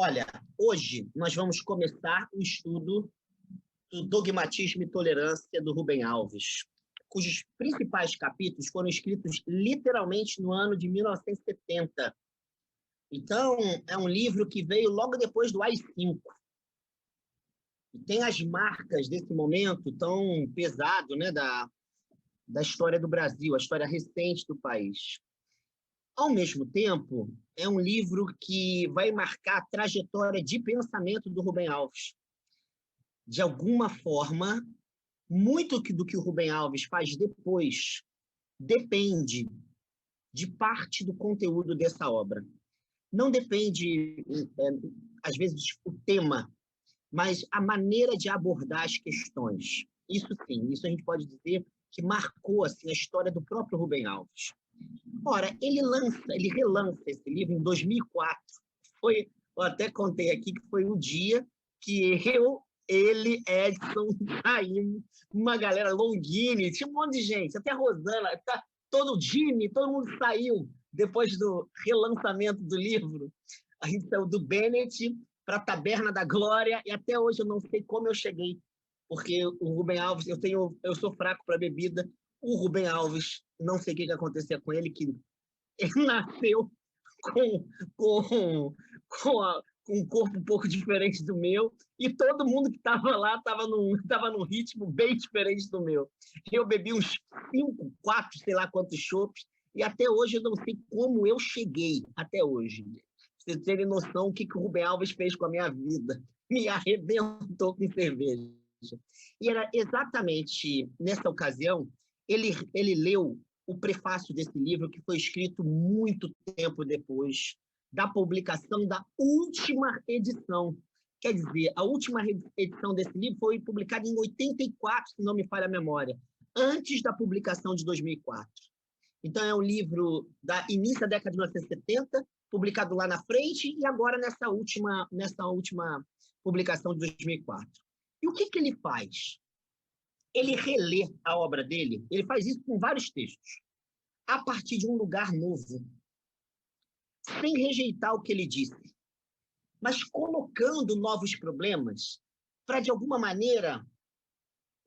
Olha, hoje nós vamos começar o estudo do Dogmatismo e Tolerância do Rubem Alves, cujos principais capítulos foram escritos literalmente no ano de 1970. Então, é um livro que veio logo depois do AI-5. E tem as marcas desse momento tão pesado, né, da história do Brasil, a história recente do país. Ao mesmo tempo, é um livro que vai marcar a trajetória de pensamento do Rubem Alves. De alguma forma, muito do que o Rubem Alves faz depois depende de parte do conteúdo dessa obra. Não depende, às vezes, o tema, mas a maneira de abordar as questões. Isso sim, isso a gente pode dizer que marcou assim, a história do próprio Rubem Alves. Ora, ele relança esse livro em 2004. Eu até contei aqui que foi o dia que ele, Edson, saímos, uma galera, Longini, tinha um monte de gente, até a Rosana, todo o Jimmy, todo mundo saiu depois do relançamento do livro. A gente saiu do Bennett para a Taberna da Glória, e até hoje eu não sei como eu cheguei, porque o Rubem Alves, eu sou fraco para bebida, o Rubem Alves, não sei o que aconteceu com ele, que ele nasceu com um corpo um pouco diferente do meu, e todo mundo que estava lá estava num ritmo bem diferente do meu. Eu bebi uns 5, 4, sei lá quantos chopps, e até hoje eu não sei como eu cheguei, até hoje. Pra vocês terem noção o que o Rubem Alves fez com a minha vida. Me arrebentou com cerveja. E era exatamente nessa ocasião, ele leu o prefácio desse livro, que foi escrito muito tempo depois da publicação da última edição. Quer dizer, a última edição desse livro foi publicada em 84, se não me falha a memória, antes da publicação de 2004. Então, é um livro da início da década de 1970, publicado lá na frente, e agora nessa última publicação de 2004. E o que ele faz? Ele relê a obra dele, ele faz isso com vários textos, a partir de um lugar novo, sem rejeitar o que ele disse, mas colocando novos problemas para, de alguma maneira,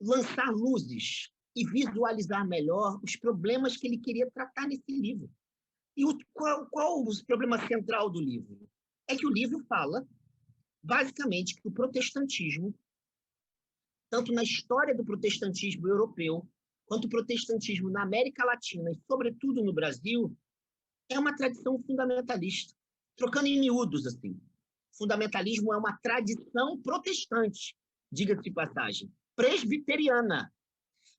lançar luzes e visualizar melhor os problemas que ele queria tratar nesse livro. E qual o problema central do livro? É que o livro fala, basicamente, que o protestantismo, tanto na história do protestantismo europeu, quanto o protestantismo na América Latina e, sobretudo, no Brasil, é uma tradição fundamentalista. Trocando em miúdos, assim. Fundamentalismo é uma tradição protestante, diga-se de passagem, presbiteriana.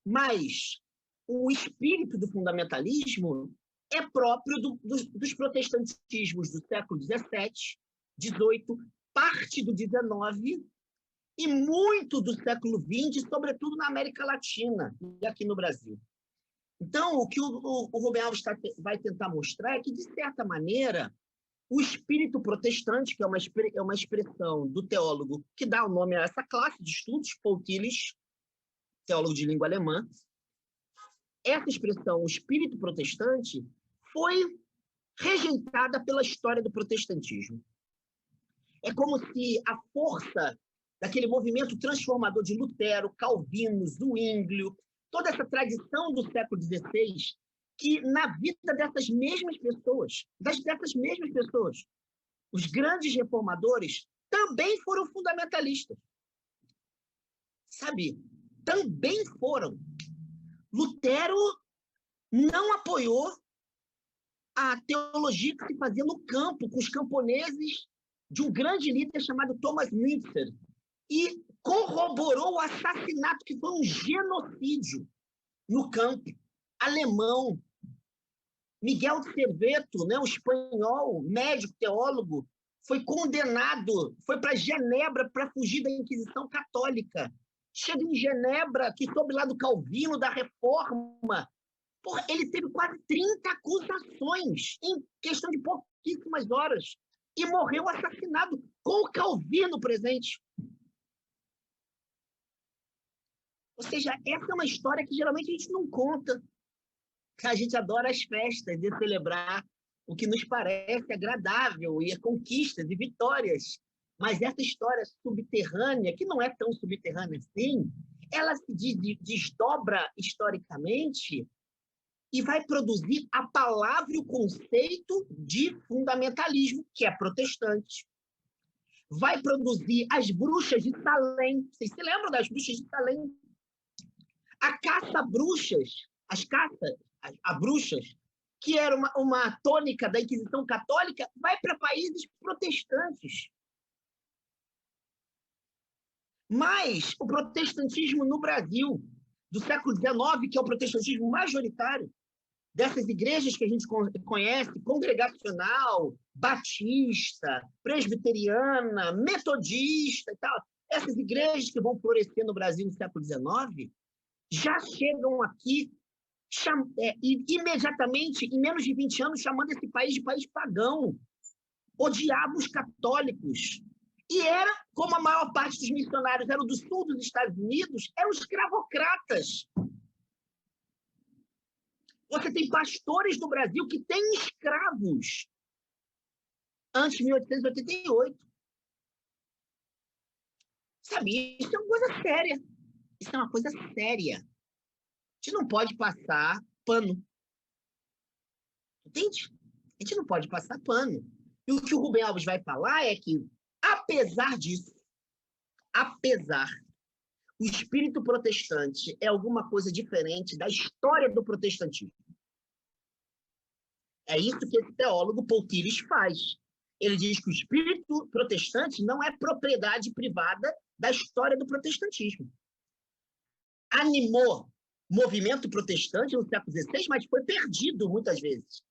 Mas o espírito do fundamentalismo é próprio dos protestantismos do século XVII, XVIII, parte do XIX e muito do século XX, sobretudo na América Latina e aqui no Brasil. Então, o que o Rubem Alves vai tentar mostrar é que, de certa maneira, o espírito protestante, que é uma expressão do teólogo que dá o nome a essa classe de estudos, Paul Tillich, teólogo de língua alemã, essa expressão, o espírito protestante, foi rejeitada pela história do protestantismo. É como se a força daquele movimento transformador de Lutero, Calvino, Zwinglio, toda essa tradição do século XVI, que na vida dessas mesmas pessoas, os grandes reformadores também foram fundamentalistas. Sabe? Também foram. Lutero não apoiou a teologia que se fazia no campo, com os camponeses de um grande líder chamado Thomas Müntzer, e corroborou o assassinato, que foi um genocídio no campo alemão. Miguel de Cerveto, né, um espanhol, médico, teólogo, foi condenado, foi para Genebra para fugir da Inquisição Católica. Chega em Genebra, que soube lá do Calvino, da Reforma. Porra, ele teve quase 30 acusações em questão de pouquíssimas horas e morreu assassinado com o Calvino presente. Ou seja, essa é uma história que geralmente a gente não conta. A gente adora as festas de celebrar o que nos parece agradável, e conquistas e vitórias. Mas essa história subterrânea, que não é tão subterrânea assim, ela se desdobra historicamente e vai produzir a palavra e o conceito de fundamentalismo, que é protestante. Vai produzir as bruxas de Salem. Vocês se lembram das bruxas de Salem? A caça a bruxas, as caças a bruxas, que era uma tônica da Inquisição Católica, vai para países protestantes. Mas o protestantismo no Brasil, do século XIX, que é o protestantismo majoritário, dessas igrejas que a gente conhece, congregacional, batista, presbiteriana, metodista e tal, essas igrejas que vão florescer no Brasil no século XIX, já chegam aqui imediatamente, em menos de 20 anos, chamando esse país de país pagão, odiavam os católicos. E era, como a maior parte dos missionários eram do sul dos Estados Unidos, eram escravocratas. Você tem pastores no Brasil que têm escravos antes de 1888. Sabe, isso é uma coisa séria. Isso é uma coisa séria. A gente não pode passar pano. Entende? A gente não pode passar pano. E o que o Rubem Alves vai falar é que, apesar disso, o espírito protestante é alguma coisa diferente da história do protestantismo. É isso que esse teólogo Paul Tillich faz. Ele diz que o espírito protestante não é propriedade privada da história do protestantismo. Animou movimento protestante no século XVI, mas foi perdido muitas vezes.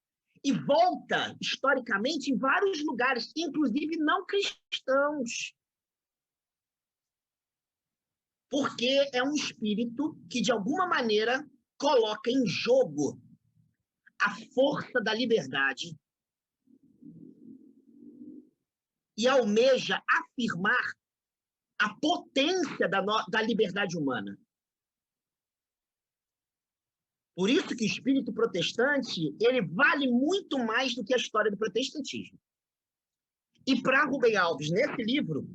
E volta, historicamente, em vários lugares, inclusive não cristãos. Porque é um espírito que, de alguma maneira, coloca em jogo a força da liberdade e almeja afirmar a potência da liberdade humana. Por isso que o espírito protestante ele vale muito mais do que a história do protestantismo. E para Rubem Alves, nesse livro,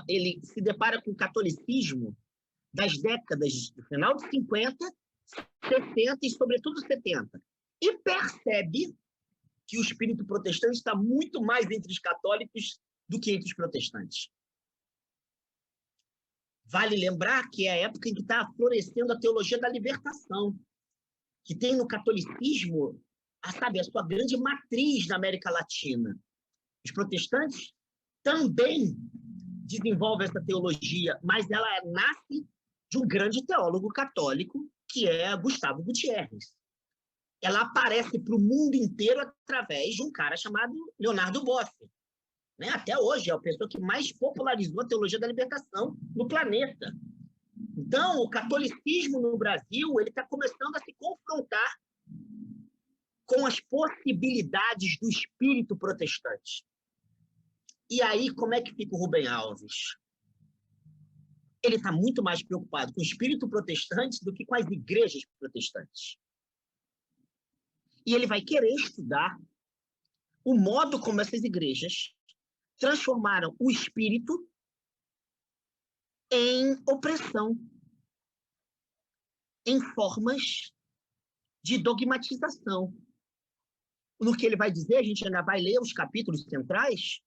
ele se depara com o catolicismo das décadas do final de 50, 60 e, sobretudo, 70. E percebe que o espírito protestante está muito mais entre os católicos do que entre os protestantes. Vale lembrar que é a época em que está florescendo a teologia da libertação, que tem no catolicismo a sua grande matriz na América Latina. Os protestantes também desenvolvem essa teologia, mas ela nasce de um grande teólogo católico, que é Gustavo Gutiérrez. Ela aparece para o mundo inteiro através de um cara chamado Leonardo Boff. Né? Até hoje é a pessoa que mais popularizou a teologia da libertação no planeta. Então, o catolicismo no Brasil está começando a se confrontar com as possibilidades do espírito protestante. E aí, como é que fica o Rubem Alves? Ele está muito mais preocupado com o espírito protestante do que com as igrejas protestantes. E ele vai querer estudar o modo como essas igrejas transformaram o espírito em opressão, em formas de dogmatização. No que ele vai dizer, a gente ainda vai ler os capítulos centrais,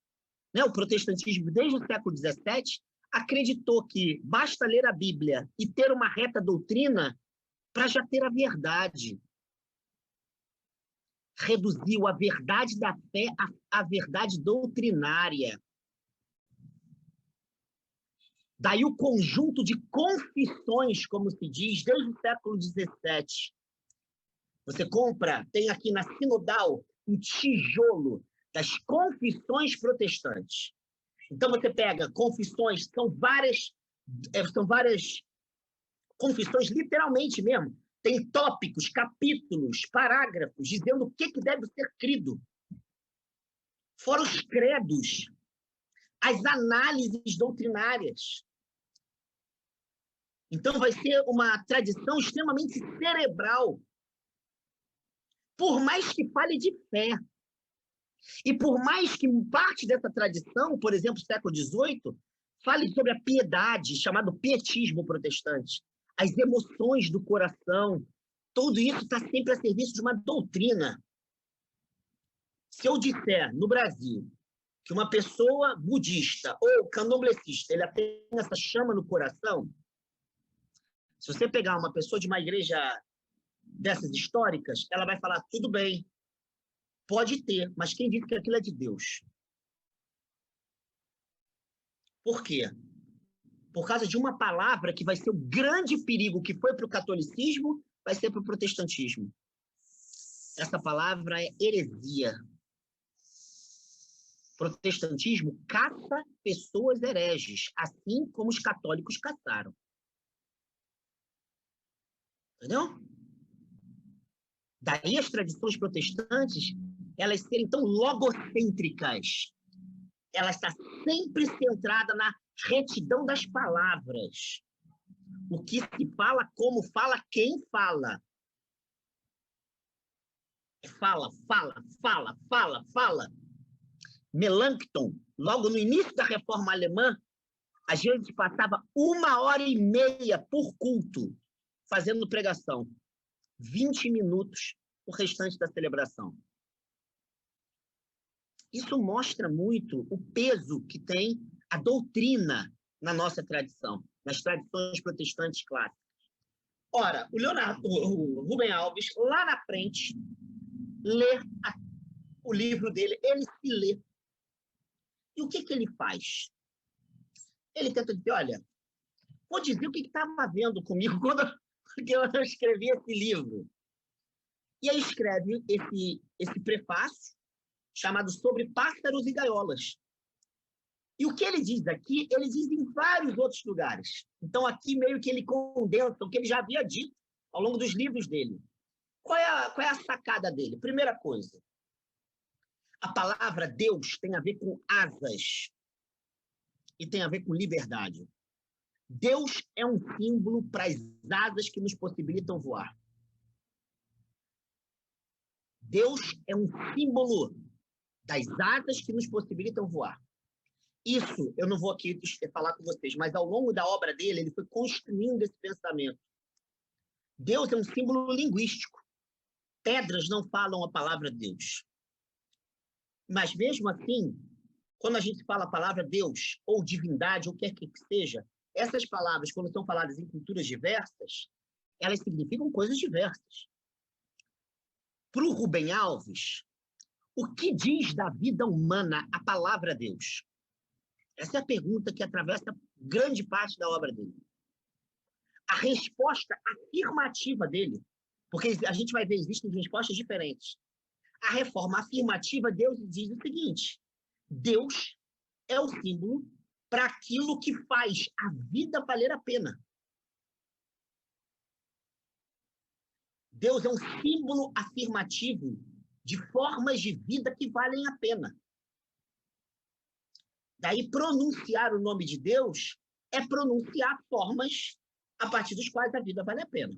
né? O protestantismo, desde o século XVII, acreditou que basta ler a Bíblia e ter uma reta doutrina para já ter a verdade. Reduziu a verdade da fé à verdade doutrinária. Daí o conjunto de confissões, como se diz, desde o século XVII. Você compra, tem aqui na Sinodal, um tijolo das confissões protestantes. Então você pega confissões, são várias confissões, literalmente mesmo. Tem tópicos, capítulos, parágrafos, dizendo o que deve ser crido. Fora os credos, as análises doutrinárias. Então vai ser uma tradição extremamente cerebral. por mais que fale de fé, e por mais que parte dessa tradição, por exemplo, século XVIII, fale sobre a piedade, chamado pietismo protestante, as emoções do coração, tudo isso está sempre a serviço de uma doutrina. Se eu disser, no Brasil, que uma pessoa budista ou candomblessista, ele tem essa chama no coração, se você pegar uma pessoa de uma igreja dessas históricas, ela vai falar, tudo bem, pode ter, mas quem disse que aquilo é de Deus? Por quê? Por causa de uma palavra que vai ser o grande perigo que foi para o catolicismo, vai ser para o protestantismo. Essa palavra é heresia. Protestantismo caça pessoas hereges, assim como os católicos caçaram. Entendeu? Daí as tradições protestantes, elas serem tão logocêntricas. Ela está sempre centrada na retidão das palavras. O que se fala, como fala, quem fala. Fala, fala, fala, fala, fala. Melanchthon, logo no início da Reforma Alemã, a gente passava 1h30 por culto fazendo pregação. 20 minutos o restante da celebração. Isso mostra muito o peso que tem a doutrina na nossa tradição, nas tradições protestantes clássicas. Ora, o Rubem Alves, lá na frente, lê o livro dele, ele se lê. E o que ele faz? Ele tenta dizer, olha, vou dizer o que estava vendo comigo quando eu escrevi esse livro. E aí escreve esse prefácio, chamado Sobre Pássaros e Gaiolas. E o que ele diz aqui, ele diz em vários outros lugares. Então, aqui meio que ele condensa o que ele já havia dito ao longo dos livros dele. Qual é a sacada dele? Primeira coisa, a palavra Deus tem a ver com asas e tem a ver com liberdade. Deus é um símbolo para as asas que nos possibilitam voar. Deus é um símbolo das asas que nos possibilitam voar. Isso eu não vou aqui falar com vocês, mas ao longo da obra dele, ele foi construindo esse pensamento. Deus é um símbolo linguístico. Pedras não falam a palavra Deus. Mas mesmo assim, quando a gente fala a palavra Deus, ou divindade, ou quer que seja, essas palavras, quando são faladas em culturas diversas, elas significam coisas diversas. Para o Rubem Alves, o que diz da vida humana a palavra Deus? Essa é a pergunta que atravessa grande parte da obra dele. A resposta afirmativa dele, porque a gente vai ver, existem respostas diferentes. A reforma afirmativa, Deus diz o seguinte: Deus é o símbolo para aquilo que faz a vida valer a pena. Deus é um símbolo afirmativo de formas de vida que valem a pena. Daí, pronunciar o nome de Deus é pronunciar formas a partir dos quais a vida vale a pena.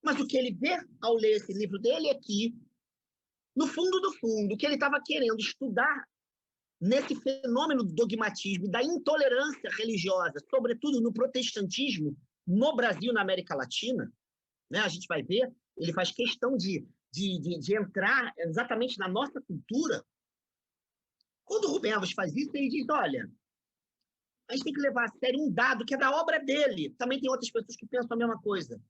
Mas o que ele vê ao ler esse livro dele é que, no fundo do fundo, o que ele estava querendo estudar nesse fenômeno do dogmatismo e da intolerância religiosa, sobretudo no protestantismo, no Brasil, na América Latina, né, a gente vai ver, ele faz questão de entrar exatamente na nossa cultura. Quando o Rubem Alves faz isso, ele diz, olha, a gente tem que levar a sério um dado que é da obra dele. Também tem outras pessoas que pensam a mesma coisa.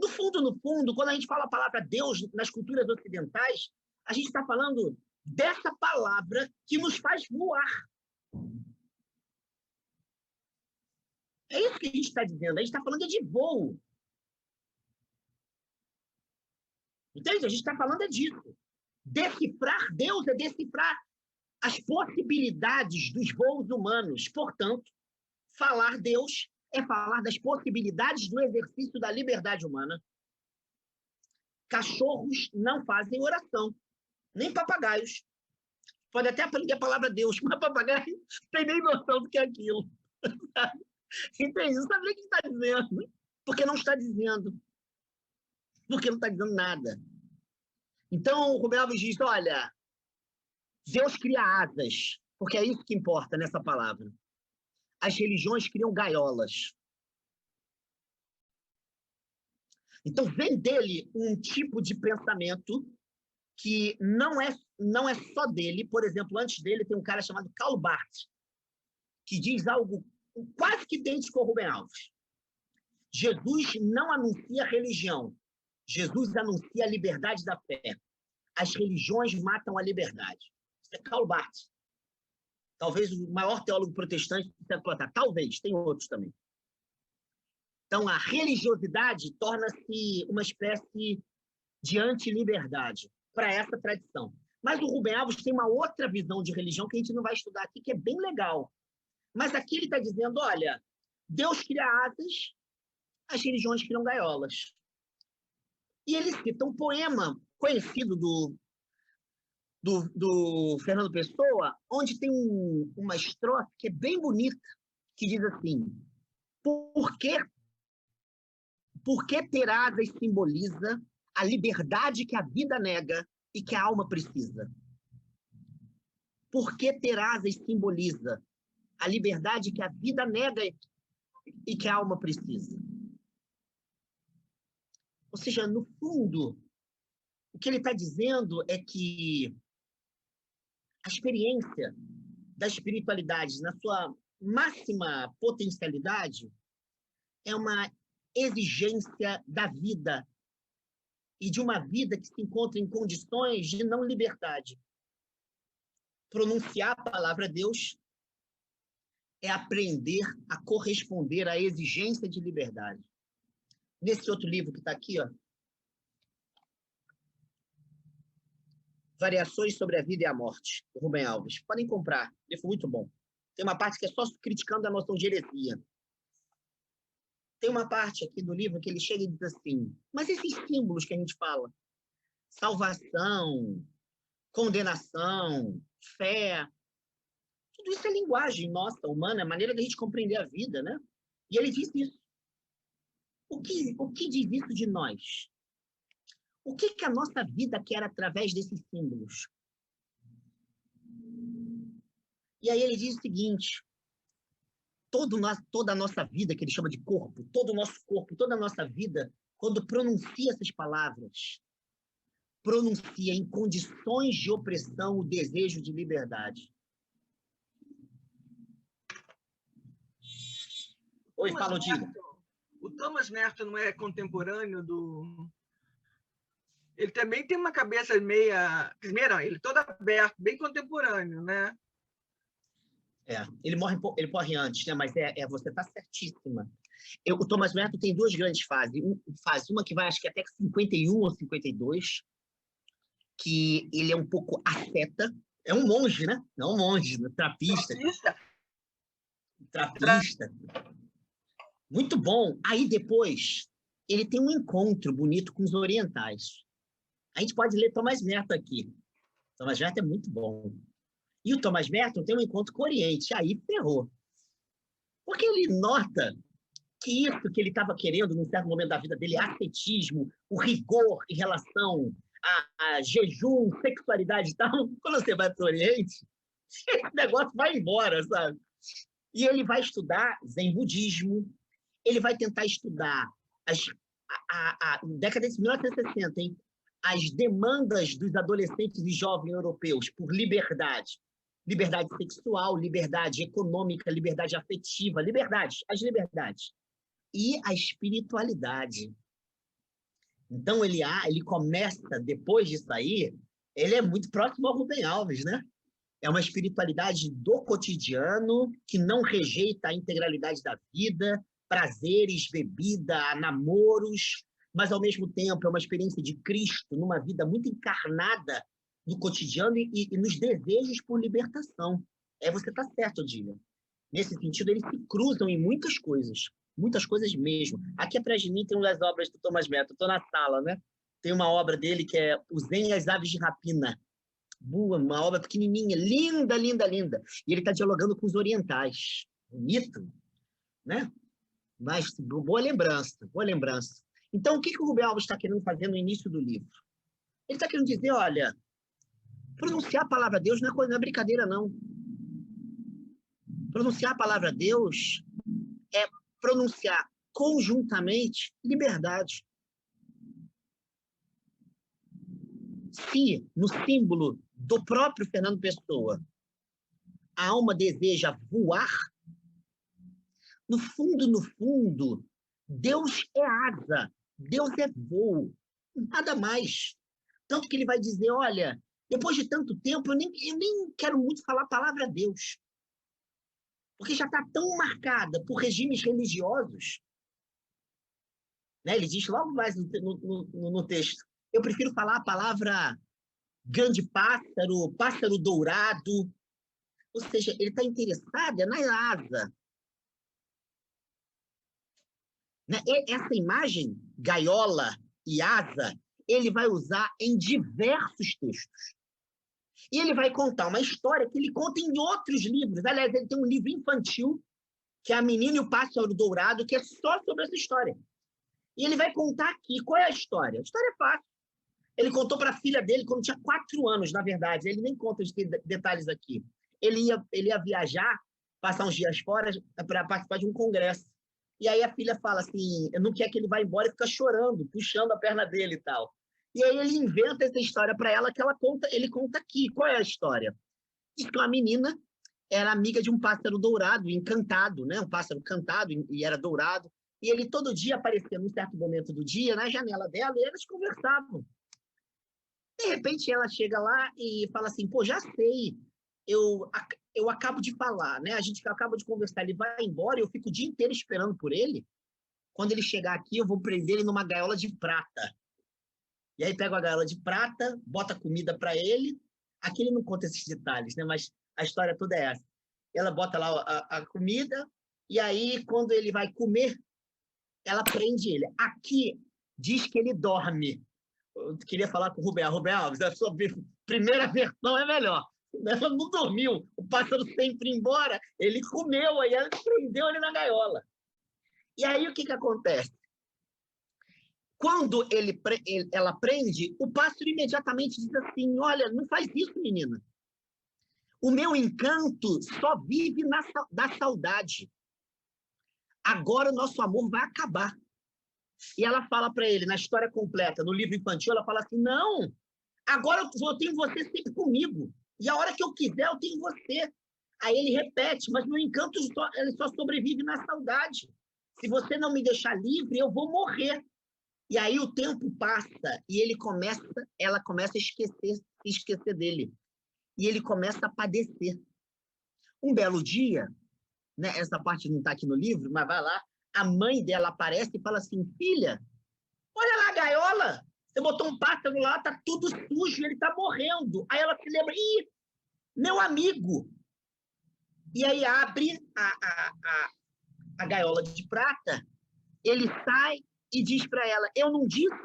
No fundo, quando a gente fala a palavra Deus nas culturas ocidentais, a gente está falando dessa palavra que nos faz voar. É isso que a gente está dizendo. A gente está falando de voo. Entende? A gente está falando disso. Decifrar Deus é decifrar as possibilidades dos voos humanos. Portanto, falar Deus é falar das possibilidades do exercício da liberdade humana. Cachorros não fazem oração, nem papagaios. Pode até aprender a palavra Deus, mas papagaio não tem nem noção do que é aquilo. Entende? Não sabe nem o que está dizendo. Porque não está dizendo. Porque não está dizendo nada. Então, o Rubem Alves diz, olha, Deus cria asas, porque é isso que importa nessa palavra. As religiões criam gaiolas. Então, vem dele um tipo de pensamento que não é só dele. Por exemplo, antes dele tem um cara chamado Karl Barth, que diz algo quase que idêntico ao Rubem Alves. Jesus não anuncia religião. Jesus anuncia a liberdade da fé. As religiões matam a liberdade. Isso é Karl Barth. Talvez o maior teólogo protestante do século passado. Talvez, tem outros também. Então, a religiosidade torna-se uma espécie de anti-liberdade para essa tradição. Mas o Rubem Alves tem uma outra visão de religião que a gente não vai estudar aqui, que é bem legal. Mas aqui ele está dizendo, olha, Deus cria asas, as religiões criam gaiolas. E ele cita um poema conhecido do Fernando Pessoa, onde tem uma estrofe que é bem bonita, que diz assim, porque ter asas simboliza a liberdade que a vida nega e que a alma precisa. Porque ter asas simboliza a liberdade que a vida nega e que a alma precisa. Ou seja, no fundo, o que ele está dizendo é que a experiência da espiritualidade na sua máxima potencialidade é uma exigência da vida e de uma vida que se encontra em condições de não liberdade. Pronunciar a palavra Deus é aprender a corresponder à exigência de liberdade. Nesse outro livro que está aqui, ó, Variações sobre a Vida e a Morte, do Rubem Alves. Podem comprar, livro muito bom. Tem uma parte que é só criticando a noção de heresia. Tem uma parte aqui do livro que ele chega e diz assim, mas esses símbolos que a gente fala, salvação, condenação, fé, tudo isso é linguagem nossa, humana, é a maneira da gente compreender a vida, né? E ele diz isso. O que diz isso de nós? O que a nossa vida quer através desses símbolos? E aí ele diz o seguinte, toda a nossa vida, que ele chama de corpo, todo o nosso corpo, toda a nossa vida, quando pronuncia essas palavras, pronuncia em condições de opressão o desejo de liberdade. Oi, fala, Diga. O Thomas Merton não é contemporâneo do... Ele também tem uma cabeça meia... Primeiro, ele todo aberto, bem contemporâneo, né? Ele morre antes, né? Mas você está certíssima. O Thomas Merton tem duas grandes fases. Uma que vai, acho que até 51 ou 52, que ele é um pouco asceta. É um monge, né? Não um monge, trapista. Trapista. Muito bom. Aí depois, ele tem um encontro bonito com os orientais. A gente pode ler Thomas Merton aqui. Thomas Merton é muito bom. E o Thomas Merton tem um encontro com o Oriente. Aí ferrou. Porque ele nota que isso que ele estava querendo, num certo momento da vida dele, ascetismo, o rigor em relação a jejum, sexualidade e tal, quando você vai para o Oriente, esse negócio vai embora, sabe? E ele vai estudar Zen budismo, ele vai tentar estudar a década de 1960, hein? As demandas dos adolescentes e jovens europeus por liberdade. Liberdade sexual, liberdade econômica, liberdade afetiva, as liberdades. E a espiritualidade. Então, ele começa, depois disso aí, ele é muito próximo ao Rubem Alves, né? É uma espiritualidade do cotidiano, que não rejeita a integralidade da vida, prazeres, bebida, namoros, mas, ao mesmo tempo, é uma experiência de Cristo numa vida muito encarnada no cotidiano e nos desejos por libertação. Você está certo, Odília. Nesse sentido, eles se cruzam em muitas coisas mesmo. Aqui atrás de mim tem uma das obras do Thomas Merton, estou na sala, né? Tem uma obra dele que é O Zen e as Aves de Rapina. Uma obra pequenininha, linda, linda, linda. E ele está dialogando com os orientais. Bonito, né? Mas boa lembrança, boa lembrança. Então, o que o Rubem Alves está querendo fazer no início do livro? Ele está querendo dizer, olha, pronunciar a palavra Deus não é brincadeira, não. Pronunciar a palavra Deus é pronunciar conjuntamente liberdade. Se, no símbolo do próprio Fernando Pessoa, a alma deseja voar, no fundo, Deus é asa, Deus é voo, nada mais. Tanto que ele vai dizer, olha, depois de tanto tempo, eu nem quero muito falar a palavra Deus, porque já está tão marcada por regimes religiosos. Né? Ele diz logo mais no texto, eu prefiro falar a palavra grande pássaro, pássaro dourado. Ou seja, ele está interessado na asa. Né? Essa imagem, gaiola e asa, ele vai usar em diversos textos. E ele vai contar uma história que ele conta em outros livros. Aliás, ele tem um livro infantil, que é A Menina e o Pássaro Dourado, que é só sobre essa história. E ele vai contar aqui. Qual é a história? A história é fácil. Ele contou para a filha dele quando tinha 4 anos, na verdade. Ele nem conta os detalhes aqui. Ele ia viajar, passar uns dias fora para participar de um congresso. E aí a filha fala assim, não quer que ele vá embora e fica chorando, puxando a perna dele e tal. E aí ele inventa essa história para ela que ele conta aqui. Qual é a história? Diz que uma menina era amiga de um pássaro dourado, encantado, né? Um pássaro cantado e era dourado. E ele todo dia aparecia num certo momento do dia na janela dela e eles conversavam. De repente ela chega lá e fala assim, pô, já sei, eu acabo de falar, né? A gente acaba de conversar, ele vai embora e eu fico o dia inteiro esperando por ele. Quando ele chegar aqui, eu vou prender ele numa gaiola de prata. E aí pega a gaiola de prata, bota comida para ele. Aqui ele não conta esses detalhes, né? Mas a história toda é essa. Ela bota lá a comida e aí quando ele vai comer, ela prende ele. Aqui diz que ele dorme. Eu queria falar com o Rubem Alves, a sua primeira versão é melhor. Ela não dormiu, o pássaro sempre ia embora, ele comeu, aí ela prendeu ele na gaiola. E aí o que acontece? Quando ela prende, o pássaro imediatamente diz assim, olha, não faz isso, menina. O meu encanto só vive da saudade. Agora o nosso amor vai acabar. E ela fala para ele, na história completa, no livro infantil, ela fala assim, não, agora eu tenho você sempre comigo. E a hora que eu quiser, eu tenho você. Aí ele repete, mas meu encanto ele só sobrevive na saudade. Se você não me deixar livre, eu vou morrer. E aí o tempo passa e ela começa a esquecer dele. E ele começa a padecer. Um belo dia, né, essa parte não está aqui no livro, mas vai lá, a mãe dela aparece e fala assim, filha, olha lá a gaiola, você botou um pássaro lá, tá tudo sujo, ele tá morrendo. Aí ela se lembra, ih, meu amigo. E aí abre a gaiola de prata, ele sai e diz para ela, eu não disse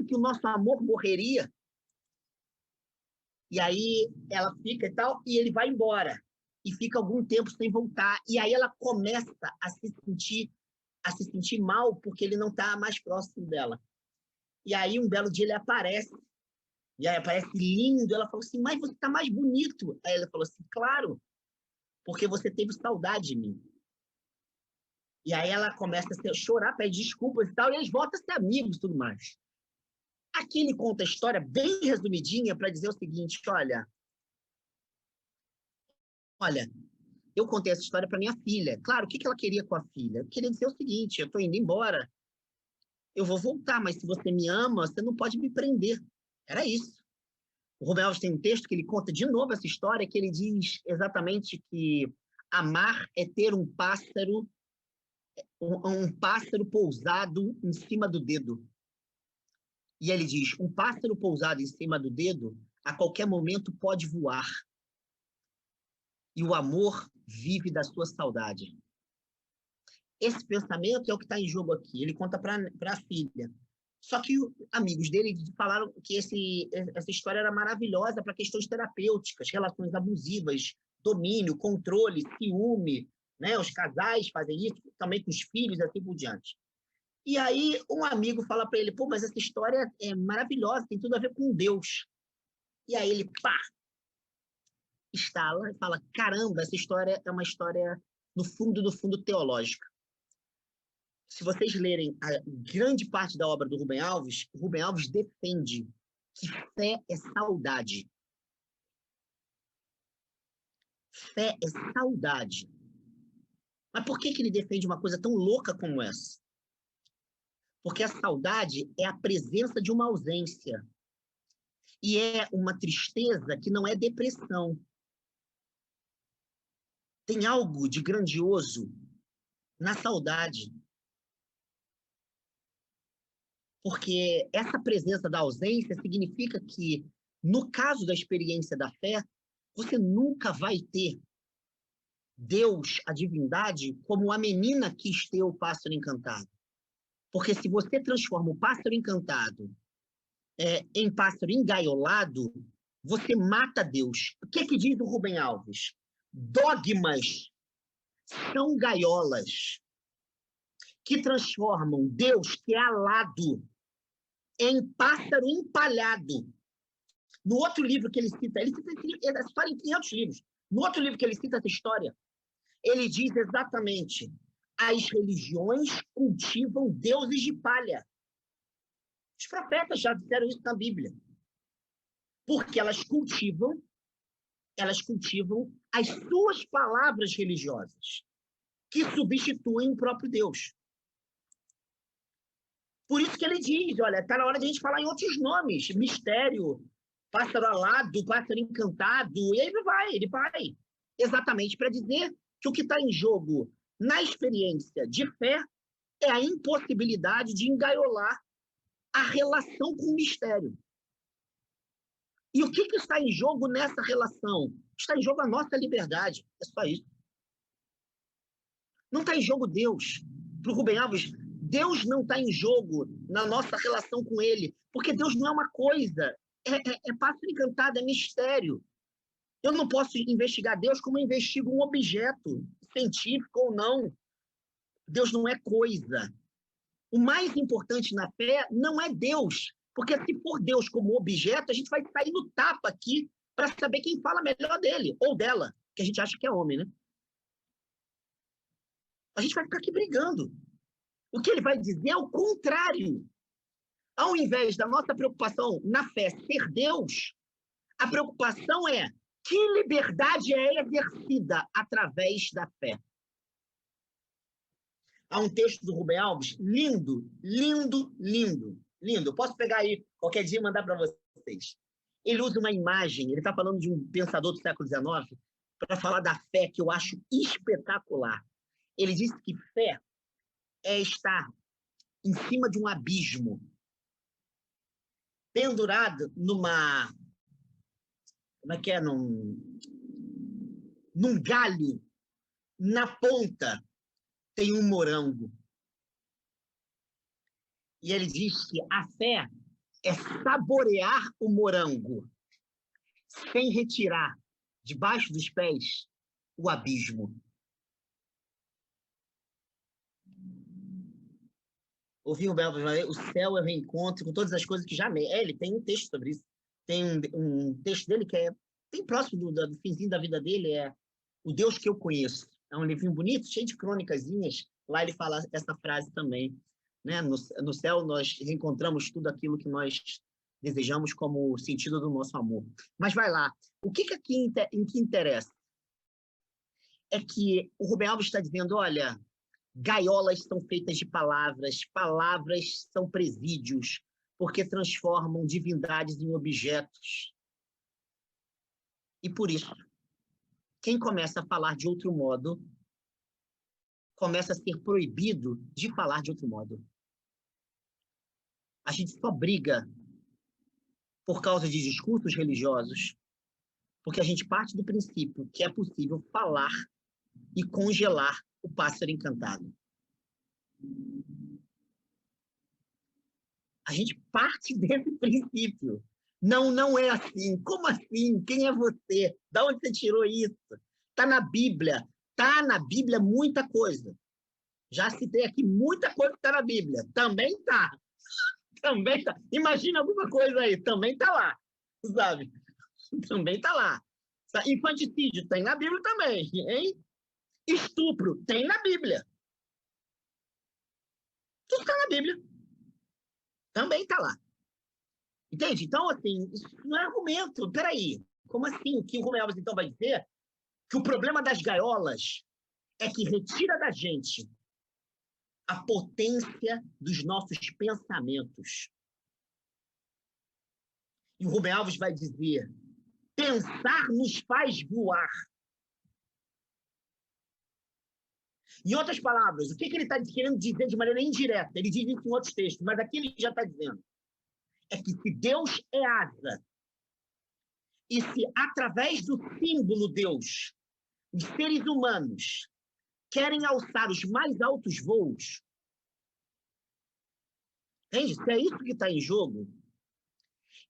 que o nosso amor morreria. E aí ela fica e tal, e ele vai embora. E fica algum tempo sem voltar. E aí ela começa a se sentir mal porque ele não está mais próximo dela. E aí um belo dia ele aparece. E aí aparece lindo. Ela falou assim, mas você está mais bonito. Aí ela falou assim, claro, porque você teve saudade de mim. E aí ela começa a chorar, pede desculpas e tal, e eles voltam a ser amigos e tudo mais. Aqui ele conta a história bem resumidinha para dizer o seguinte, olha, eu contei essa história para minha filha. Claro, o que ela queria com a filha? Eu queria dizer o seguinte, eu estou indo embora, eu vou voltar, mas se você me ama, você não pode me prender. Era isso. O Rubem Alves tem um texto que ele conta de novo essa história, que ele diz exatamente que amar é ter um pássaro pousado em cima do dedo. E ele diz, um pássaro pousado em cima do dedo, a qualquer momento pode voar. E o amor vive da sua saudade. Esse pensamento é o que está em jogo aqui. Ele conta para a filha. Só que amigos dele falaram que essa história era maravilhosa para questões terapêuticas, relações abusivas, domínio, controle, ciúme, né? Os casais fazem isso, também com os filhos, assim por diante. E aí um amigo fala para ele, pô, mas essa história é maravilhosa, tem tudo a ver com Deus. E aí ele, pá, estala e fala, caramba, essa história é uma história, no fundo, do fundo, teológica. Se vocês lerem a grande parte da obra do Rubem Alves defende que fé é saudade. Fé é saudade. Mas por que ele defende uma coisa tão louca como essa? Porque a saudade é a presença de uma ausência. E é uma tristeza que não é depressão. Tem algo de grandioso na saudade. Porque essa presença da ausência significa que, no caso da experiência da fé, você nunca vai ter Deus, a divindade, como a menina quis ter o pássaro encantado. Porque se você transforma o pássaro encantado em pássaro engaiolado, você mata Deus. O que diz o Rubem Alves? Dogmas são gaiolas que transformam Deus, que é alado, em pássaro empalhado. No outro livro que ele cita essa história em 500 livros. No outro livro que ele cita essa história, ele diz exatamente: as religiões cultivam deuses de palha. Os profetas já disseram isso na Bíblia. Porque elas cultivam as suas palavras religiosas, que substituem o próprio Deus. Por isso que ele diz, olha, está na hora de a gente falar em outros nomes. Mistério, pássaro alado, pássaro encantado, e aí ele vai. Exatamente para dizer que o que está em jogo na experiência de fé é a impossibilidade de engaiolar a relação com o mistério. E o que está em jogo nessa relação? Está em jogo a nossa liberdade. É só isso. Não está em jogo Deus. Para o Rubem Alves, Deus não está em jogo na nossa relação com ele, porque Deus não é uma coisa, é pássaro encantado, é mistério. Eu não posso investigar Deus como eu investigo um objeto, científico ou não. Deus não é coisa. O mais importante na fé não é Deus, porque se for Deus como objeto, a gente vai sair no tapa aqui para saber quem fala melhor dele ou dela, que a gente acha que é homem, né? A gente vai ficar aqui brigando. O que ele vai dizer é o contrário. Ao invés da nossa preocupação na fé ser Deus, a preocupação é que liberdade é exercida através da fé. Há um texto do Rubem Alves lindo, lindo, lindo, lindo. Eu posso pegar aí qualquer dia e mandar para vocês. Ele usa uma imagem, ele está falando de um pensador do século XIX, para falar da fé, que eu acho espetacular. Ele diz que fé é estar em cima de um abismo, pendurado numa... Como é que é? Num galho, na ponta, tem um morango. E ele diz que a fé é saborear o morango, sem retirar debaixo dos pés o abismo. Ouviu o Belo? O céu é o reencontro com todas as coisas que já... ele tem um texto sobre isso. Tem um texto dele que é bem próximo do finzinho da vida dele, é O Deus que eu conheço. É um livrinho bonito, cheio de crônicazinhas. Lá ele fala essa frase também. Né? No céu nós reencontramos tudo aquilo que nós desejamos como sentido do nosso amor. Mas vai lá. O que aqui em que interessa? É que o Rubem Alves está dizendo, olha, gaiolas são feitas de palavras, palavras são presídios, porque transformam divindades em objetos. E por isso, quem começa a falar de outro modo, começa a ser proibido de falar de outro modo. A gente só briga por causa de discursos religiosos, porque a gente parte do princípio que é possível falar e congelar o pássaro encantado. A gente parte desse princípio. Não é assim. Como assim? Quem é você? De onde você tirou isso? Está na Bíblia. Está na Bíblia muita coisa. Já citei aqui muita coisa que está na Bíblia. Também está. Também tá. Imagina alguma coisa aí. Também está lá. Sabe? Também está lá. Infanticídio tem na Bíblia também. Hein? Estupro tem na Bíblia. Tudo está na Bíblia. Também está lá. Entende? Então, assim, isso não é argumento. Peraí. Como assim? O que o Rubem Alves, então, vai dizer? Que o problema das gaiolas é que retira da gente a potência dos nossos pensamentos. E o Rubem Alves vai dizer: pensar nos faz voar. Em outras palavras, o que ele está querendo dizer de maneira indireta? Ele diz isso em outros textos, mas aqui ele já está dizendo. É que se Deus é asa, e se através do símbolo Deus, os seres humanos querem alçar os mais altos voos, entende? Se é isso que está em jogo,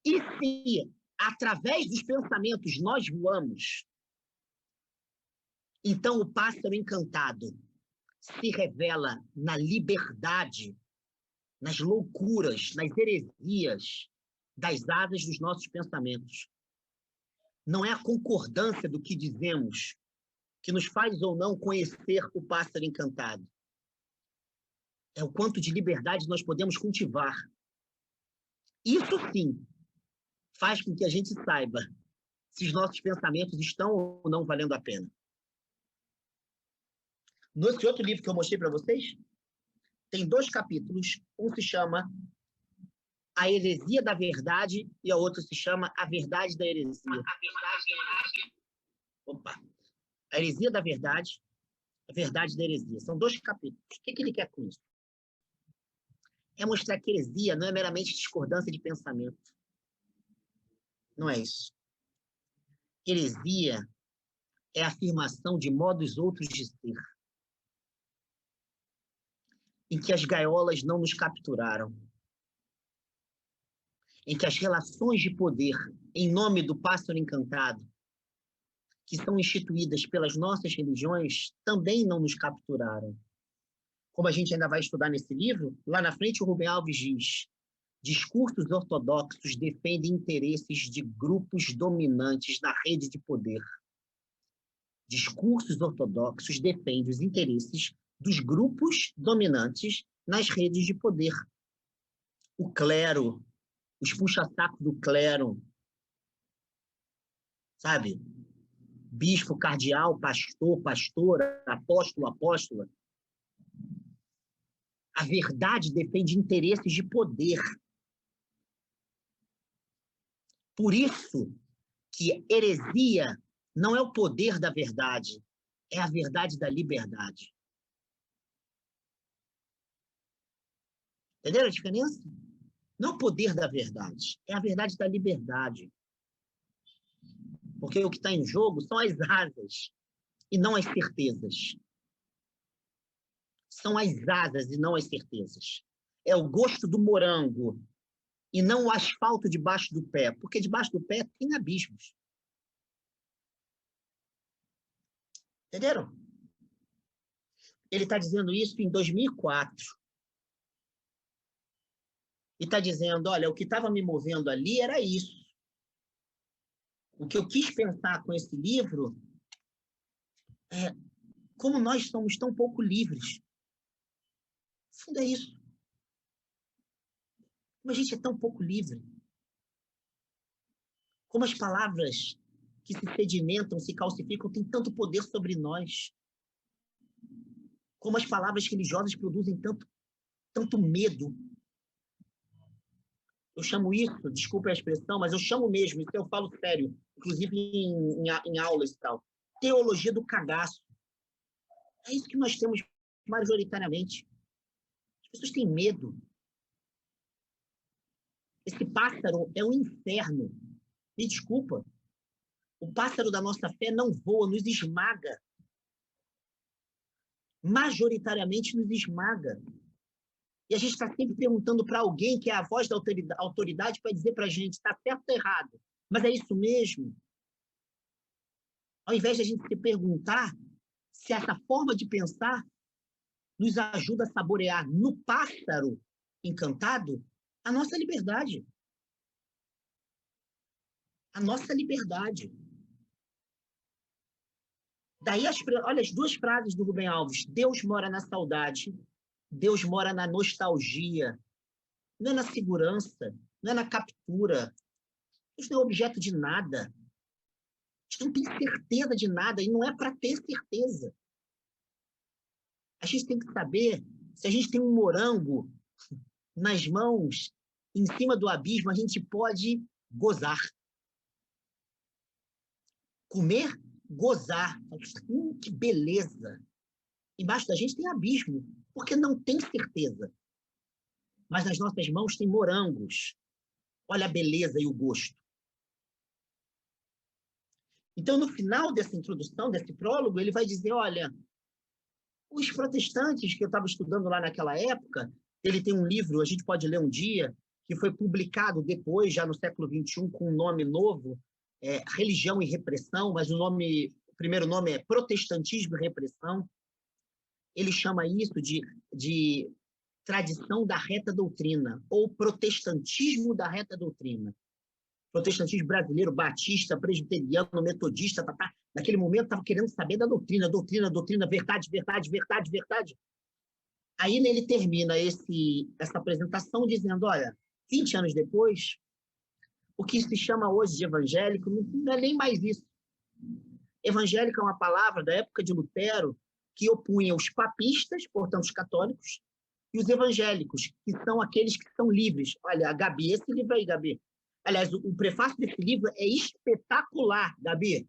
e se através dos pensamentos nós voamos, então o pássaro encantado se revela na liberdade, nas loucuras, nas heresias das asas dos nossos pensamentos. Não é a concordância do que dizemos que nos faz ou não conhecer o pássaro encantado. É o quanto de liberdade nós podemos cultivar. Isso sim faz com que a gente saiba se os nossos pensamentos estão ou não valendo a pena. Nesse outro livro que eu mostrei para vocês, tem 2 capítulos. Um se chama A Heresia da Verdade e a outra se chama A Verdade da Heresia. Opa! A Heresia da Verdade, a Verdade da Heresia. São 2 capítulos. O que ele quer com isso? É mostrar que heresia não é meramente discordância de pensamento. Não é isso. Heresia é a afirmação de modos outros de ser, em que as gaiolas não nos capturaram, em que as relações de poder, em nome do pássaro encantado, que são instituídas pelas nossas religiões, também não nos capturaram. Como a gente ainda vai estudar nesse livro, lá na frente o Rubem Alves diz: discursos ortodoxos defendem interesses de grupos dominantes na rede de poder. Discursos ortodoxos defendem os interesses dos grupos dominantes nas redes de poder. O clero, os puxa-sacos do clero, sabe? Bispo, cardeal, pastor, pastora, apóstolo, apóstola. A verdade defende interesses de poder. Por isso que heresia não é o poder da verdade, é a verdade da liberdade. Entenderam a diferença? Não é o poder da verdade, é a verdade da liberdade. Porque o que está em jogo são as asas e não as certezas. São as asas e não as certezas. É o gosto do morango e não o asfalto debaixo do pé, porque debaixo do pé tem abismos. Entenderam? Ele está dizendo isso em 2004. E está dizendo, olha, o que estava me movendo ali era isso. O que eu quis pensar com esse livro é como nós somos tão pouco livres. No fundo é isso. Como a gente é tão pouco livre. Como as palavras que se sedimentam, se calcificam, têm tanto poder sobre nós. Como as palavras religiosas produzem tanto medo. Eu chamo isso, desculpe a expressão, mas eu chamo mesmo, isso eu falo sério, inclusive em aulas e tal. Teologia do cagaço. É isso que nós temos majoritariamente. As pessoas têm medo. Esse pássaro é um inferno. Me desculpa. O pássaro da nossa fé não voa, nos esmaga. Majoritariamente nos esmaga. E a gente está sempre perguntando para alguém que é a voz da autoridade para dizer para a gente está certo ou errado. Mas é isso mesmo? Ao invés de a gente se perguntar se essa forma de pensar nos ajuda a saborear no pássaro encantado a nossa liberdade. A nossa liberdade. Daí, olha as duas frases do Rubem Alves. Deus mora na saudade, Deus mora na nostalgia, não é na segurança, não é na captura. Isso não é objeto de nada. A gente não tem certeza de nada, e não é para ter certeza. A gente tem que saber, se a gente tem um morango nas mãos, em cima do abismo, a gente pode gozar. Comer, gozar. Que beleza! Embaixo da gente tem abismo, porque não tem certeza. Mas nas nossas mãos tem morangos. Olha a beleza e o gosto. Então, no final dessa introdução, desse prólogo, ele vai dizer, olha, os protestantes que eu estava estudando lá naquela época, ele tem um livro, a gente pode ler um dia, que foi publicado depois, já no século XXI, com um nome novo, Religião e Repressão, mas o primeiro nome é Protestantismo e Repressão. Ele chama isso de tradição da reta doutrina, ou protestantismo da reta doutrina. Protestantismo brasileiro, batista, presbiteriano, metodista, naquele momento estava querendo saber da doutrina, verdade, verdade, verdade, verdade. Aí ele termina essa apresentação dizendo, olha, 20 anos depois, o que se chama hoje de evangélico não é nem mais isso. Evangélico é uma palavra da época de Lutero que opunha os papistas, portanto os católicos, e os evangélicos, que são aqueles que são livres. Olha, a Gabi, esse livro aí, Gabi. Aliás, o prefácio desse livro é espetacular, Gabi.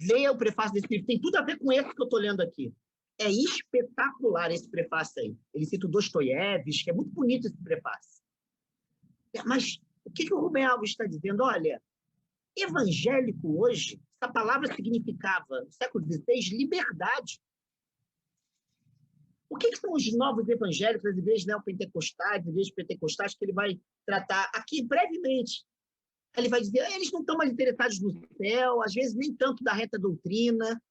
Leia o prefácio desse livro. Tem tudo a ver com esse que eu estou lendo aqui. É espetacular esse prefácio aí. Ele cita o Dostoiévski, é muito bonito esse prefácio. Mas o que o Rubem Alves está dizendo? Olha, evangélico hoje, essa palavra significava, no século XVI, liberdade. O que são os novos evangélicos, as igrejas neopentecostais, as igrejas pentecostais, que ele vai tratar aqui brevemente? Ele vai dizer, eles não estão mais interessados no céu, às vezes nem tanto da reta doutrina,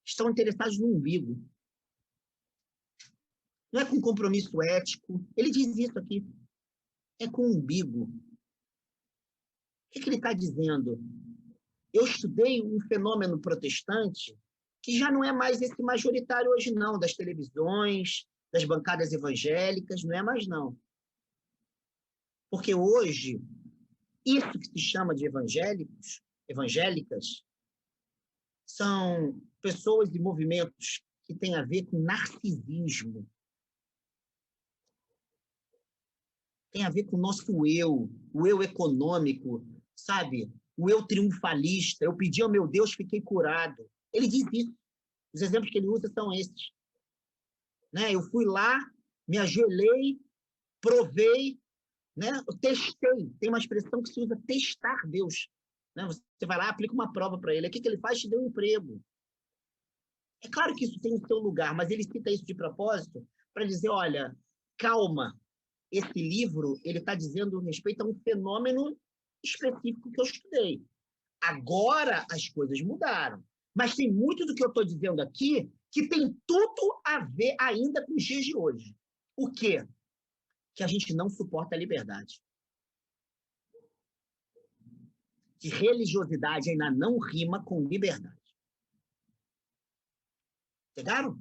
estão interessados no umbigo. Não é com compromisso ético. Ele diz isso aqui. É com o umbigo. O que ele está dizendo? Eu estudei um fenômeno protestante que já não é mais esse majoritário hoje, não, das televisões, das bancadas evangélicas, não é mais, não. Porque hoje, isso que se chama de evangélicas, são pessoas e movimentos que têm a ver com narcisismo. Tem a ver com o nosso eu, o eu econômico, sabe? O eu triunfalista. Eu pedi ao meu Deus, fiquei curado. Ele diz isso. Os exemplos que ele usa são esses. Né? Eu fui lá, me ajoelhei, provei, né? Eu testei. Tem uma expressão que se usa testar Deus. Né? Você vai lá, aplica uma prova para ele. O que ele faz? Te deu um emprego. É claro que isso tem o seu lugar, mas ele cita isso de propósito para dizer, olha, calma, esse livro ele está dizendo respeito a um fenômeno específico que eu estudei. Agora as coisas mudaram. Mas tem muito do que eu estou dizendo aqui que tem tudo a ver ainda com os dias de hoje. O quê? Que a gente não suporta a liberdade. Que religiosidade ainda não rima com liberdade. Pegaram?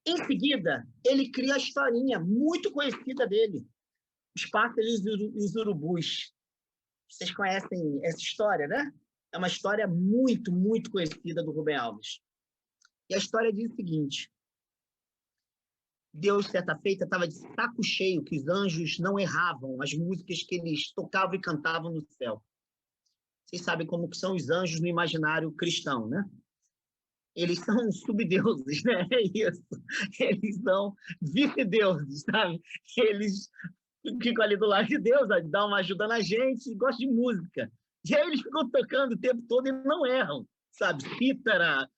Em seguida, ele cria a historinha muito conhecida dele. Os pássaros e os urubus. Vocês conhecem essa história, né? É uma história muito, muito conhecida do Rubem Alves. E a história diz o seguinte. Deus, certa feita, estava de saco cheio que os anjos não erravam as músicas que eles tocavam e cantavam no céu. Vocês sabem como que são os anjos no imaginário cristão, né? Eles são subdeuses, né? É isso. Eles são vice-deuses, sabe? Eles ficam ali do lado de Deus, dão uma ajuda na gente e gostam de música. E aí eles ficam tocando o tempo todo e não erram, sabe? Cítara,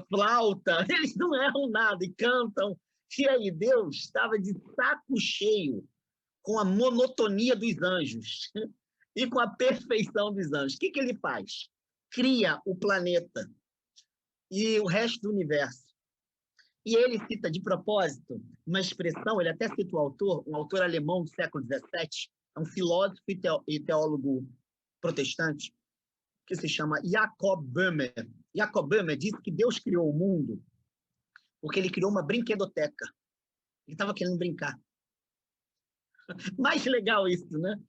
flauta, eles não erram nada e cantam. E aí Deus estava de saco cheio com a monotonia dos anjos e com a perfeição dos anjos. O que ele faz? Cria o planeta. e o resto do universo. E ele cita de propósito uma expressão, ele até cita o autor, um autor alemão do século XVII, é um filósofo e teólogo protestante, que se chama Jacob Böhmer. Jacob Böhmer disse que Deus criou o mundo porque ele criou uma brinquedoteca. Ele estava querendo brincar. Mais legal isso, né?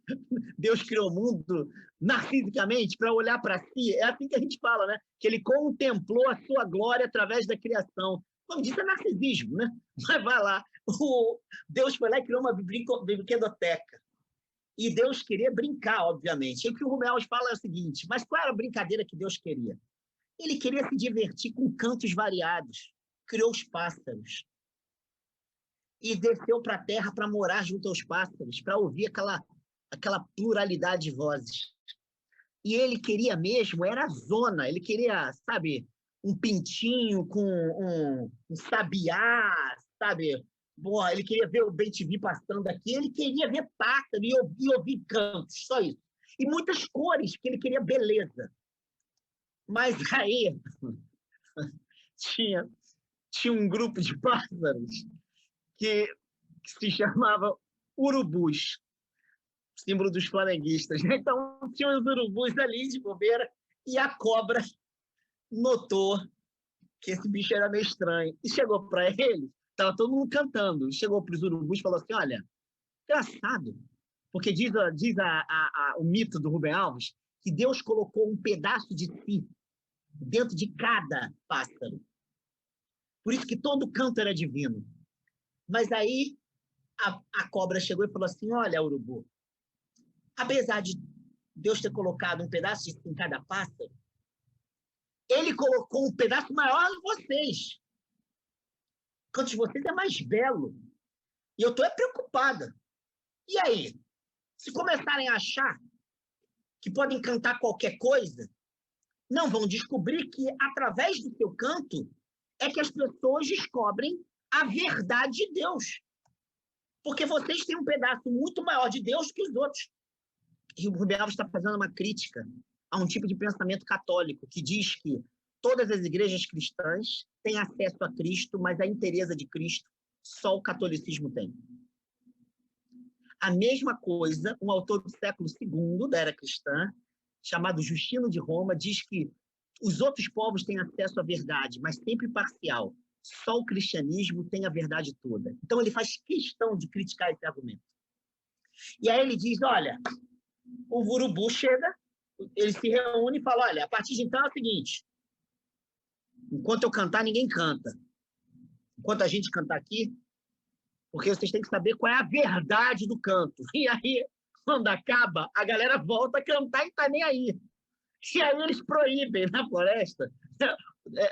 Deus criou o mundo narcisicamente para olhar para si. É assim que a gente fala, né? Que ele contemplou a sua glória através da criação. Como disse, é narcisismo, né? Mas vai lá. Deus foi lá e criou uma brinquedoteca. E Deus queria brincar, obviamente. E o que o Rubem Alves fala é o seguinte, mas qual era a brincadeira que Deus queria? Ele queria se divertir com cantos variados. Criou os pássaros. E desceu para a terra para morar junto aos pássaros, para ouvir aquela pluralidade de vozes. E ele queria mesmo, era a zona, ele queria, sabe, um pintinho com um sabiá, sabe? Boa, ele queria ver o bem-te-vi passando aqui, ele queria ver pássaro e ouvir cantos, só isso. E muitas cores, porque ele queria beleza. Mas aí tinha um grupo de pássaros que se chamava urubus, símbolo dos flamenguistas. Então, tinha os urubus ali de bobeira e a cobra notou que esse bicho era meio estranho. E chegou para ele, estava todo mundo cantando, chegou para os urubus e falou assim, olha, engraçado, porque diz o mito do Rubem Alves que Deus colocou um pedaço de si dentro de cada pássaro. Por isso que todo canto era divino. Mas aí a cobra chegou e falou assim, olha, urubu, apesar de Deus ter colocado um pedaço de si em cada pássaro, ele colocou um pedaço maior em vocês. O canto de vocês é mais belo. E eu estou preocupada. E aí? Se começarem a achar que podem cantar qualquer coisa, não vão descobrir que, através do seu canto, é que as pessoas descobrem a verdade de Deus. Porque vocês têm um pedaço muito maior de Deus que os outros. E o Rubem Alves está fazendo uma crítica a um tipo de pensamento católico que diz que todas as igrejas cristãs têm acesso a Cristo, mas a inteireza de Cristo só o catolicismo tem. A mesma coisa, um autor do século II da era cristã, chamado Justino de Roma, diz que os outros povos têm acesso à verdade, mas sempre parcial. Só o cristianismo tem a verdade toda. Então, ele faz questão de criticar esse argumento. E aí ele diz, olha, o urubu chega, ele se reúne e fala, olha, a partir de então é o seguinte, enquanto eu cantar, ninguém canta. Enquanto a gente cantar aqui, porque vocês têm que saber qual é a verdade do canto. E aí, quando acaba, a galera volta a cantar e tá nem aí. E aí eles proíbem na floresta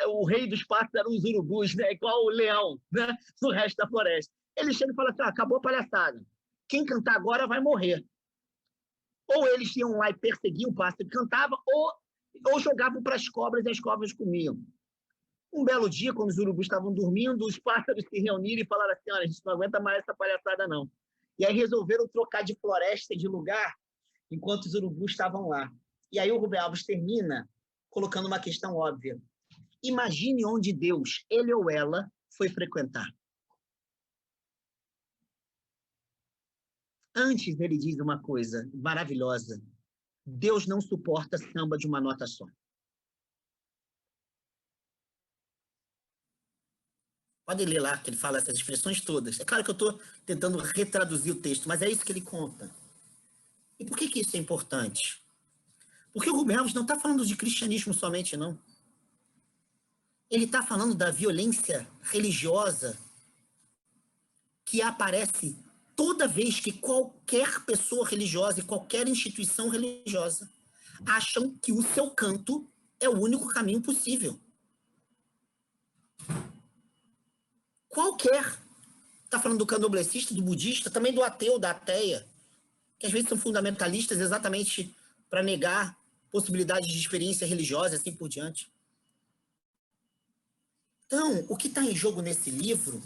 o rei dos pássaros, os urubus, né? Igual o leão, né? No resto da floresta. Eles chegam e falam assim, acabou a palhaçada. Quem cantar agora vai morrer. Ou eles iam lá e perseguiam o pássaro que cantava, ou jogavam para as cobras e as cobras comiam. Um belo dia, quando os urubus estavam dormindo, os pássaros se reuniram e falaram assim, olha, a gente não aguenta mais essa palhaçada, não. E aí resolveram trocar de floresta e de lugar enquanto os urubus estavam lá. E aí o Rubem Alves termina colocando uma questão óbvia. Imagine onde Deus, ele ou ela, foi frequentar. Antes ele diz uma coisa maravilhosa. Deus não suporta samba de uma nota só. Pode ler lá, que ele fala essas expressões todas. É claro que eu estou tentando retraduzir o texto, mas é isso que ele conta. E por que isso é importante? Porque o Rubem Alves não está falando de cristianismo somente, não. Ele está falando da violência religiosa que aparece toda vez que qualquer pessoa religiosa e qualquer instituição religiosa acham que o seu canto é o único caminho possível. Qualquer. Está falando do candomblessista, do budista, também do ateu, da ateia, que às vezes são fundamentalistas exatamente para negar possibilidades de experiência religiosa e assim por diante. Então, o que está em jogo nesse livro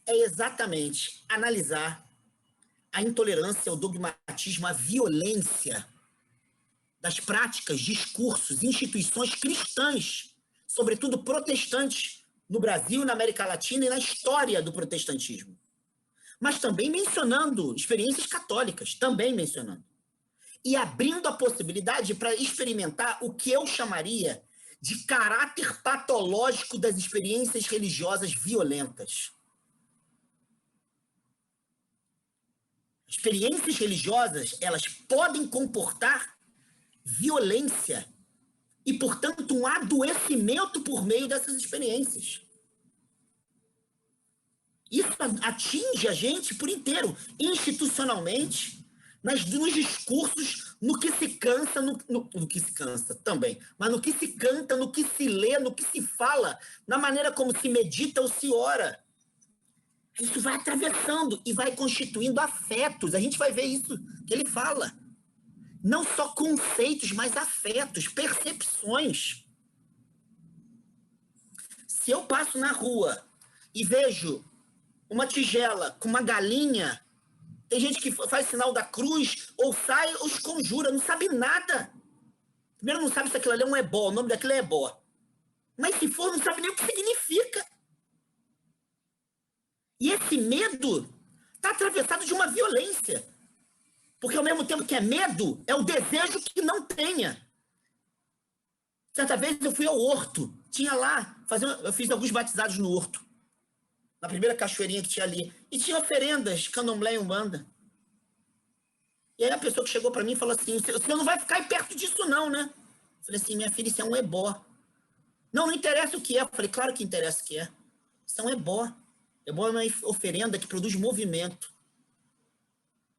é exatamente analisar a intolerância, o dogmatismo, a violência das práticas, discursos, instituições cristãs sobretudo protestantes, no Brasil, na América Latina e na história do protestantismo. Mas também mencionando experiências católicas, também mencionando. E abrindo a possibilidade para experimentar o que eu chamaria de caráter patológico das experiências religiosas violentas. Experiências religiosas, elas podem comportar violência e, portanto, um adoecimento por meio dessas experiências. Isso atinge a gente por inteiro, institucionalmente, nos discursos, no que se cansa, no que se cansa também, mas no que se canta, no que se lê, no que se fala, na maneira como se medita ou se ora. Isso vai atravessando e vai constituindo afetos. A gente vai ver isso que ele fala. Não só conceitos, mas afetos, percepções. Se eu passo na rua e vejo uma tigela com uma galinha, tem gente que faz sinal da cruz, ou sai ou se conjura, não sabe nada. Primeiro não sabe se aquilo ali é um ebó, o nome daquilo é ebó. Mas se for, não sabe nem o que significa. E esse medo está atravessado de uma violência. Porque ao mesmo tempo que é medo, é o desejo que não tenha. Certa vez eu fui ao horto, tinha lá, eu fiz alguns batizados no horto, na primeira cachoeirinha que tinha ali, e tinha oferendas, candomblé e umbanda. E aí a pessoa que chegou para mim falou assim, o senhor não vai ficar aí perto disso não, né? Eu falei assim, minha filha, isso é um ebó. Não interessa o que é. Eu falei, claro que interessa o que é. Isso é um ebó. Ebó é uma oferenda que produz movimento.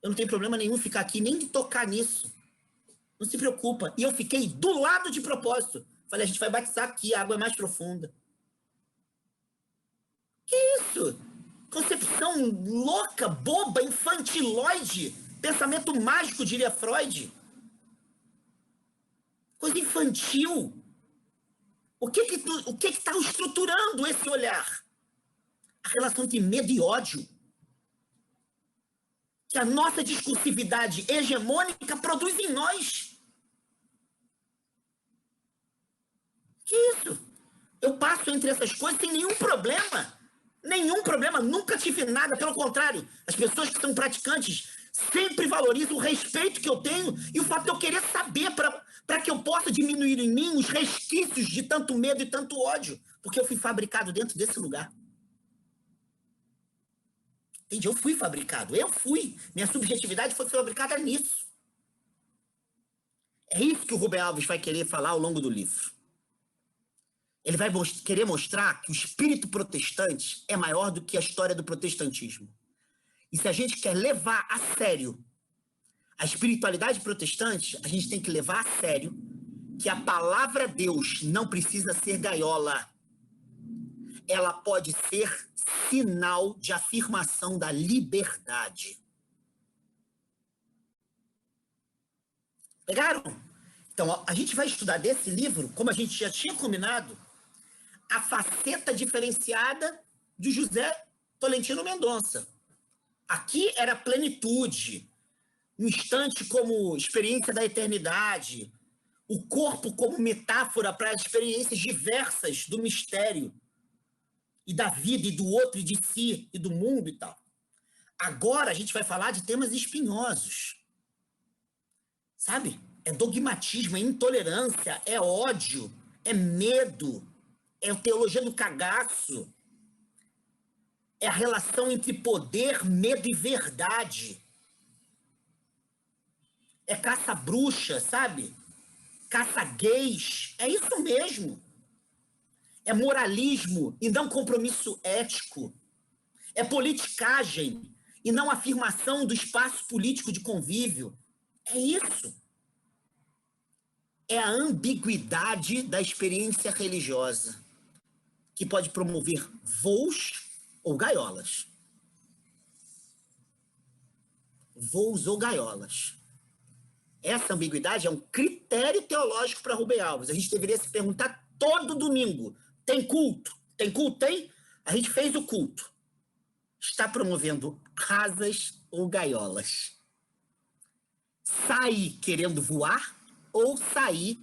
Eu não tenho problema nenhum ficar aqui, nem de tocar nisso. Não se preocupa. E eu fiquei do lado de propósito. Falei, a gente vai batizar aqui, a água é mais profunda. Que isso? Concepção louca, boba, infantiloide. Pensamento mágico, diria Freud. Coisa infantil. O que está estruturando esse olhar? A relação entre medo e ódio. Que a nossa discursividade hegemônica produz em nós. Que isso? Eu passo entre essas coisas sem nenhum problema. Nenhum problema, nunca tive nada, pelo contrário. As pessoas que são praticantes sempre valorizam o respeito que eu tenho e o fato de eu querer saber para que eu possa diminuir em mim os resquícios de tanto medo e tanto ódio, porque eu fui fabricado dentro desse lugar. Entende? Eu fui fabricado, minha subjetividade foi fabricada nisso. É isso que o Rubem Alves vai querer falar ao longo do livro. Ele vai querer mostrar que o espírito protestante é maior do que a história do protestantismo. E se a gente quer levar a sério a espiritualidade protestante, a gente tem que levar a sério que a palavra Deus não precisa ser gaiola. Ela pode ser sinal de afirmação da liberdade. Pegaram? Então, a gente vai estudar desse livro, como a gente já tinha combinado, a faceta diferenciada de José Tolentino Mendonça. Aqui era plenitude, um instante como experiência da eternidade, o corpo como metáfora para as experiências diversas do mistério, e da vida, e do outro, e de si, e do mundo e tal. Agora a gente vai falar de temas espinhosos. Sabe? É dogmatismo, é intolerância, é ódio, é medo, é a teologia do cagaço, é a relação entre poder, medo e verdade. É caça-bruxa, sabe? Caça-gays, é isso mesmo. É moralismo e não compromisso ético. É politicagem e não afirmação do espaço político de convívio. É isso. É a ambiguidade da experiência religiosa, que pode promover voos ou gaiolas. Voos ou gaiolas. Essa ambiguidade é um critério teológico para Rubem Alves. A gente deveria se perguntar todo domingo. Tem culto? Tem culto? Tem? A gente fez o culto. Está promovendo asas ou gaiolas? Sair querendo voar ou sair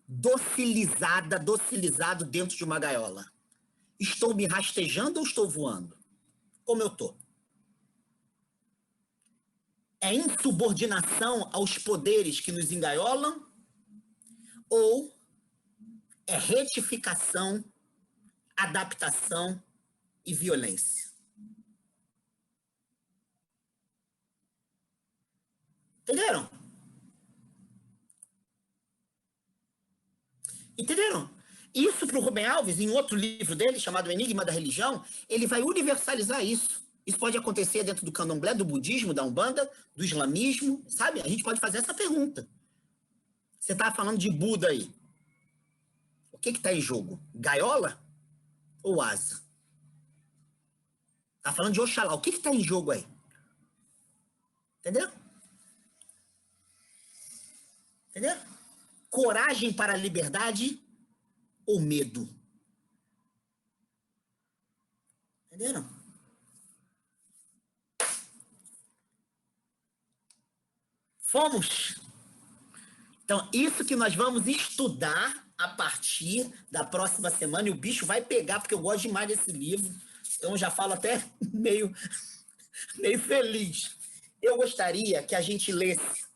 docilizado dentro de uma gaiola. Estou me rastejando ou estou voando? Como eu estou? É insubordinação aos poderes que nos engaiolam? Ou é retificação, adaptação e violência? Entenderam? Entenderam? Isso para o Rubem Alves, em outro livro dele, chamado Enigma da Religião, ele vai universalizar isso. Isso pode acontecer dentro do candomblé, do budismo, da umbanda, do islamismo, sabe? A gente pode fazer essa pergunta. Você estava falando de Buda aí. O que está em jogo? Gaiola ou asa? Está falando de Oxalá. O que está em jogo aí? Entendeu? Entendeu? Coragem para a liberdade ou medo? Entenderam? Fomos. Então, isso que nós vamos estudar a partir da próxima semana, e o bicho vai pegar, porque eu gosto demais desse livro, então eu já falo até meio feliz. Eu gostaria que a gente lesse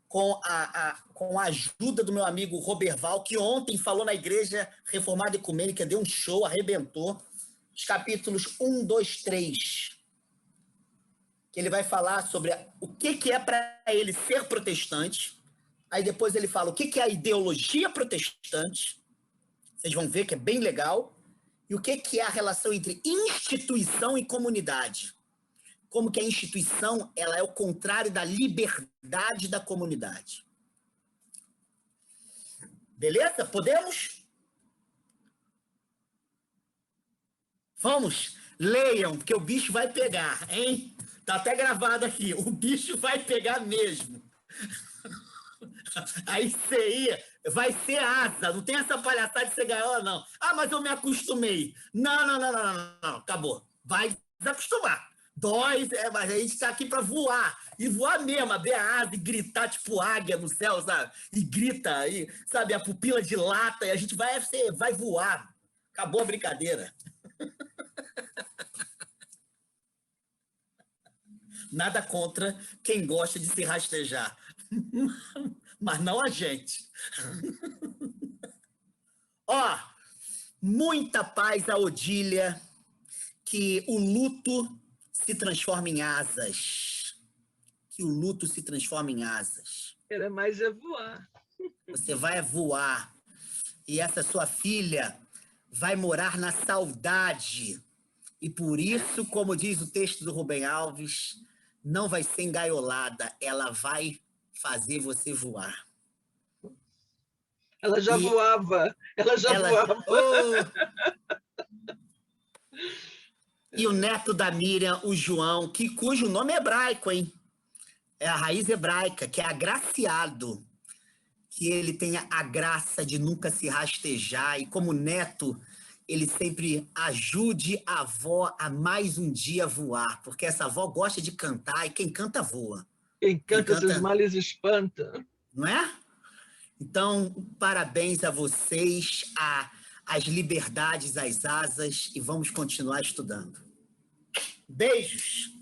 com a ajuda do meu amigo Roberval, que ontem falou na Igreja Reformada Ecumênica, deu um show, arrebentou, os capítulos 1, 2, 3, que ele vai falar sobre o que é para ele ser protestante. Aí depois ele fala o que é a ideologia protestante. Vocês vão ver que é bem legal. E o que é a relação entre instituição e comunidade. Como que a instituição ela é o contrário da liberdade da comunidade. Beleza? Podemos? Vamos? Leiam, porque o bicho vai pegar, hein? Tá até gravado aqui. O bicho vai pegar mesmo. Aí CI vai ser asa, não tem essa palhaçada de ser gaiola, não. Ah, mas eu me acostumei. Não, acabou. Vai desacostumar. Dói, mas a gente está aqui para voar. E voar mesmo, abrir a asa e gritar tipo águia no céu, sabe? E grita, e, sabe, a pupila dilata e a gente vai voar. Acabou a brincadeira. Nada contra quem gosta de se rastejar. Mas não a gente. Ó, muita paz a Odília, que o luto se transforma em asas. Que o luto se transforma em asas. Era mais é voar. Você vai voar. E essa sua filha vai morar na saudade. E por isso, como diz o texto do Rubem Alves, não vai ser engaiolada, ela vai fazer você voar. Ela já voava. Voava. E o neto da Miriam, o João, cujo nome é hebraico, hein? É a raiz hebraica, que é agraciado. Que ele tenha a graça de nunca se rastejar. E como neto, ele sempre ajude a avó a mais um dia voar. Porque essa avó gosta de cantar e quem canta voa. Quem canta seus males espanta. Não é? Então, parabéns a vocês, às liberdades, às asas, e vamos continuar estudando. Beijos!